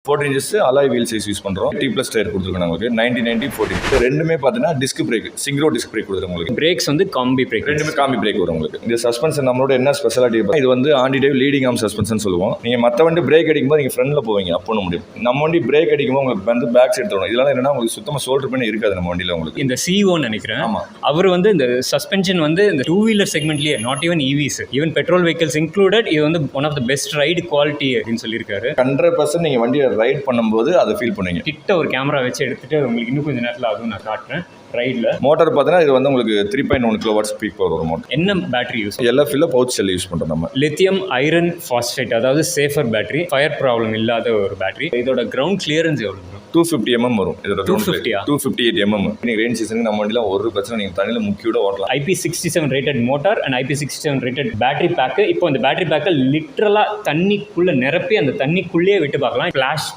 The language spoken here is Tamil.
14 inches alloy wheel size use பண்ணுறோம். T+ டயர் கொடுத்துருக்கோம் நமக்கு 90/90/40. ரெண்டுமே பார்த்தீங்கன்னா disc brake, synchro disc brake கொடுத்துருக்கோம் உங்களுக்கு. பிரேக்ஸ் வந்து காம்பி பிரேக், ரெண்டுமே காம்பி பிரேக் வரும் உங்களுக்கு. இந்த சஸ்பென்ஷன் நம்மளோட என்ன ஸ்பெஷாலிட்டி, இது வந்து anti dive leading arm suspension சொல்லுவோம். நீங்கள் மற்ற வண்டி பிரேக் அடிக்கும்போது நீங்கள் ஃப்ரண்ட்ல போவீங்க, அப்போ பண்ண முடியும். நம்ம வண்டி பிரேக் அடிக்கும்போது உங்களுக்கு வந்து பேக் சைடு தரணும். இதெல்லாம் என்னன்னா உங்களுக்கு சுத்தமாக ஷோல்டர் பண்ணி இருக்காது நம்ம வண்டியில் உங்களுக்கு. இந்த CEO நினைக்கிறேன், அவர் வந்து இந்த சஸ்பென்ஷன் வந்து இந்த 2-வீலர் செக்மெண்ட்லேயே not even EVs, even petrol vehicles included, இது வந்து one of the best ride quality அப்படின்னு சொல்லியிருக்காரு. 100% நீங்கள் வண்டியை ரைட் பண்ணும்போது அதை ஃபீல் பண்ணுவீங்க. கிட்ட ஒரு கேமரா வச்சு எடுத்துட்டு உங்களுக்கு இன்னும் கொஞ்சம் நேரத்தில் அதுவும் நான் காட்டுறேன். ரைடில் மோட்டார் பார்த்தீங்கன்னா இது வந்து உங்களுக்கு 3.1 kW பீக் பவர் வரும் மோட்டர். என்ன பேட்டரி யூஸ்? LFP பவுச் செல் யூஸ் பண்ணுறோம் நம்ம. லித்தியம் ஐரன் ஃபாஸ்பேட், அதாவது சேஃபர் பேட்டரி, ஃபயர் ப்ராப்ளம் இல்லாத ஒரு பேட்டரி. இதோட கிரவுண்ட் கிளியரன்ஸ் எவ்வளோ? 250 mm வரும். இதோட 258 mm. நீங்கள் ரெயின் சீசனுக்கு நம்ம வண்டியில் ஒரு பிரச்சனை, நீங்கள் தண்ணியில் முக்கியோட ஓட்டலாம். IP67 rated motor and IP67 rated battery pack. இப்போ இந்த பேட்டரி பேக்கை லிட்ரலாக தண்ணிக்குள்ளே நிரப்பி அந்த தண்ணிக்குள்ளேயே விட்டு பார்க்கலாம். ஃப்ளாஷ்